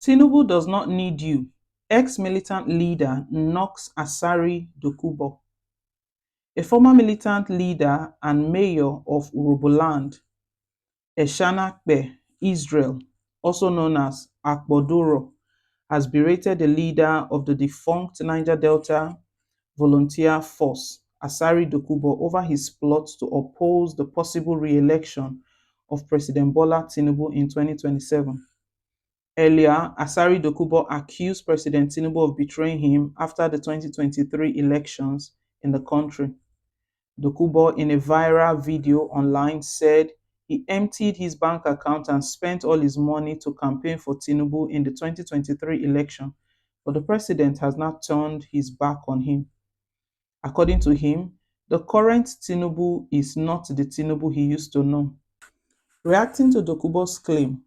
Tinubu does not need you. Ex-militant leader knocks Asari Dokubo. A former militant leader and mayor of Uroboland, Eshanakpe, Israel, also known as Akpodoro, has berated the leader of the defunct Niger Delta Volunteer Force, Asari Dokubo, over his plot to oppose the possible re-election of President Bola Tinubu in 2027. Earlier, Asari Dokubo accused President Tinubu of betraying him after the 2023 elections in the country. Dokubo, in a viral video online, said he emptied his bank account and spent all his money to campaign for Tinubu in the 2023 election, but the president has now turned his back on him. According to him, the current Tinubu is not the Tinubu he used to know. Reacting to Dokubo's claim,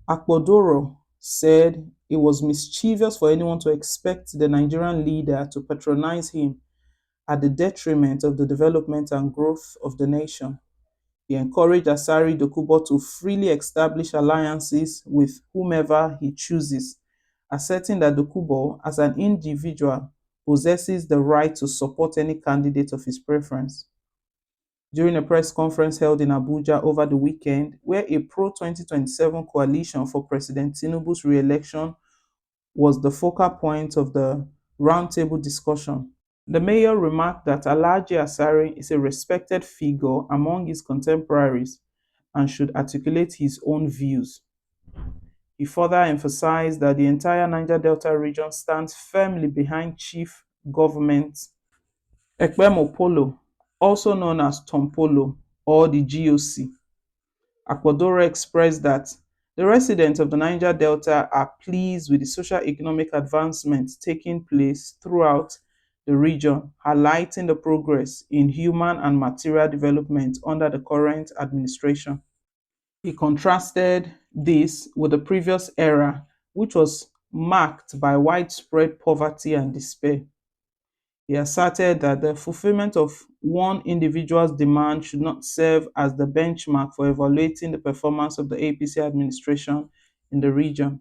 Akpodoro said it was mischievous for anyone to expect the Nigerian leader to patronize him at the detriment of the development and growth of the nation. He encouraged Asari Dokubo to freely establish alliances with whomever he chooses, asserting that Dokubo, as an individual, possesses the right to support any candidate of his preference. During a press conference held in Abuja over the weekend, where a pro-2027 coalition for President Tinubu's re-election was the focal point of the roundtable discussion, the mayor remarked that Alhaji Asari is a respected figure among his contemporaries and should articulate his own views. He further emphasized that the entire Niger Delta region stands firmly behind Chief Government Ekpemopolo, also known as Tompolo or the GOC. Akpodoro expressed that the residents of the Niger Delta are pleased with the socio-economic advancements taking place throughout the region, highlighting the progress in human and material development under the current administration. He contrasted this with the previous era, which was marked by widespread poverty and despair. He asserted that the fulfillment of one individual's demand should not serve as the benchmark for evaluating the performance of the APC administration in the region.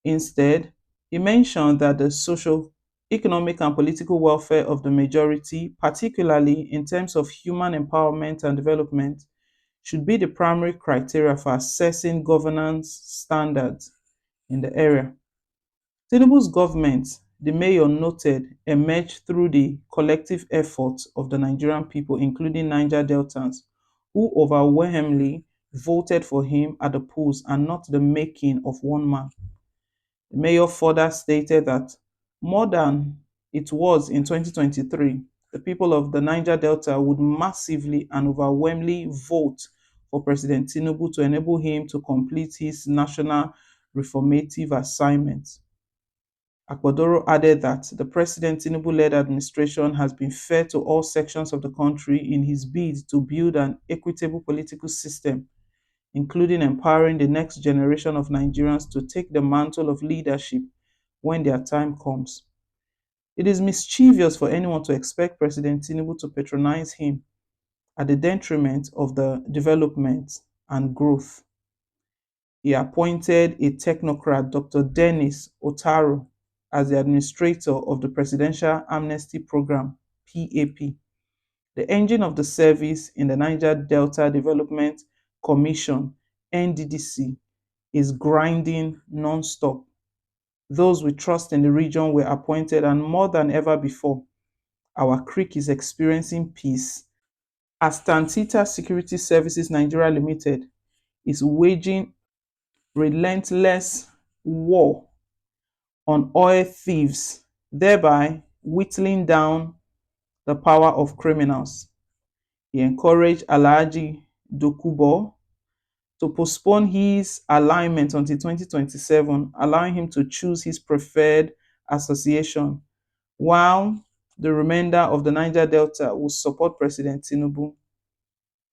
Instead, he mentioned that the social, economic, and political welfare of the majority, particularly in terms of human empowerment and development, should be the primary criteria for assessing governance standards in the area. Tinubu's government, the mayor noted, emerged through the collective efforts of the Nigerian people, including Niger Deltans, who overwhelmingly voted for him at the polls and not the making of one man. The mayor further stated that more than it was in 2023, the people of the Niger Delta would massively and overwhelmingly vote for President Tinubu to enable him to complete his national reformative assignments. Akpodoro added that the President Tinubu-led administration has been fair to all sections of the country in his bid to build an equitable political system, including empowering the next generation of Nigerians to take the mantle of leadership when their time comes. It is mischievous for anyone to expect President Tinubu to patronize him at the detriment of the development and growth. He appointed a technocrat, Dr. Dennis Otaro, as the administrator of the Presidential Amnesty Program, PAP. The engine of the service in the Niger Delta Development Commission, NDDC, is grinding non-stop. Those we trust in the region were appointed, and more than ever before, our creek is experiencing peace as Tantita Security Services Nigeria Limited is waging relentless war on oil thieves, thereby whittling down the power of criminals. He encouraged Alhaji Dokubo to postpone his alignment until 2027, allowing him to choose his preferred association, while the remainder of the Niger Delta will support President Tinubu,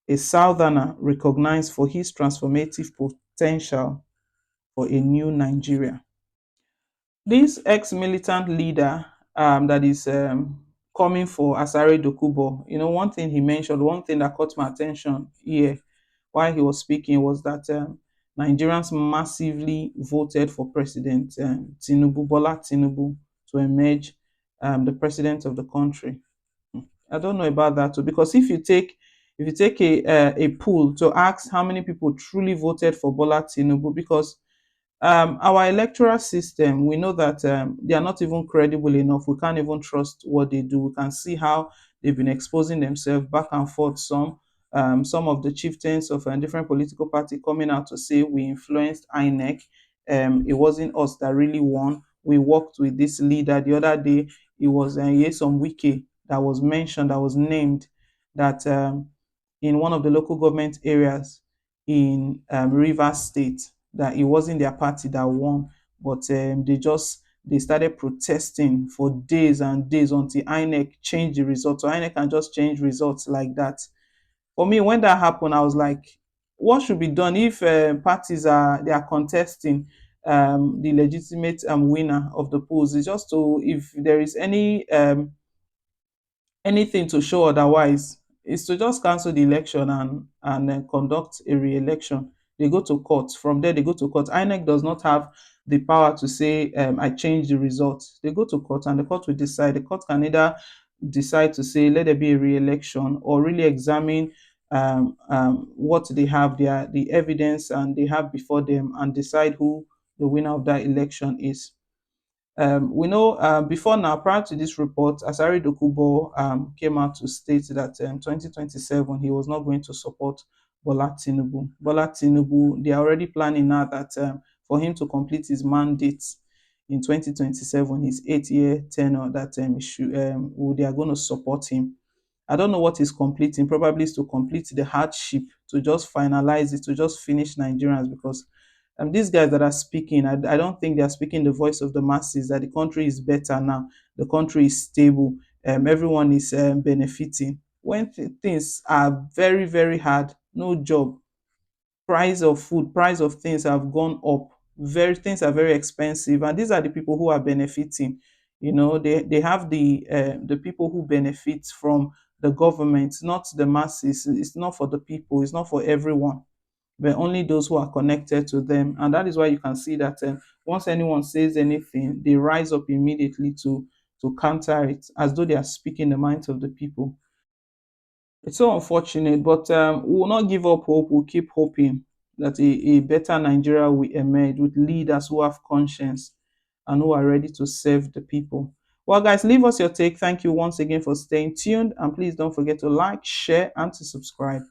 a Southerner recognized for his transformative potential for a new Nigeria. This ex-militant leader that is coming for Asari Dokubo, one thing he mentioned, one thing that caught my attention here while he was speaking was that Nigerians massively voted for President Tinubu, Bola Tinubu, to emerge the president of the country. I don't know about that too, because if you take a poll to ask how many people truly voted for Bola Tinubu, because our electoral system, we know that they are not even credible enough. We can't even trust what they do. We can see how they've been exposing themselves back and forth. Some of the chieftains of a different political party coming out to say we influenced INEC. It wasn't us that really won. We worked with this leader. The other day, it was Yesom Wike that was mentioned, that was named, that in one of the local government areas in Rivers State, that it wasn't their party that won, but they started protesting for days and days until INEC changed the results. So INEC can just change results like that. For me, when that happened, I was like, what should be done if parties are contesting the legitimate winner of the polls? Is just to, if there is anything to show otherwise, is to just cancel the election and conduct a re-election. They go to court. From there, they go to court. INEC does not have the power to say, I change the results. They go to court, and the court will decide. The court can either decide to say, let there be a re-election, or really examine what they have, the evidence, and they have before them, and decide who the winner of that election is. We know before now, prior to this report, Asari Dokubo came out to state that 2027 he was not going to support Bola Tinubu. Bola Tinubu, they are already planning now that for him to complete his mandate in 2027, his 8-year tenure, that they are going to support him. I don't know what he's completing. Probably is to complete the hardship, to just finalize it, to just finish Nigerians, because these guys that are speaking, I don't think they are speaking the voice of the masses, that the country is better now, the country is stable, everyone is benefiting. When things are very, very hard, no job, price of food, price of things have gone up, very things are very expensive, and these are the people who are benefiting. They have the people who benefit from the government, not the masses. It's not for the people, it's not for everyone, but only those who are connected to them. And that is why you can see that once anyone says anything, they rise up immediately to counter it, as though they are speaking the minds of the people. It's so unfortunate, but we will not give up hope. We'll keep hoping that a better Nigeria will emerge with leaders who have conscience and who are ready to serve the people. Well, guys, leave us your take. Thank you once again for staying tuned. And please don't forget to like, share, and to subscribe.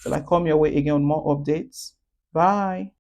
Till I come your way again with more updates. Bye.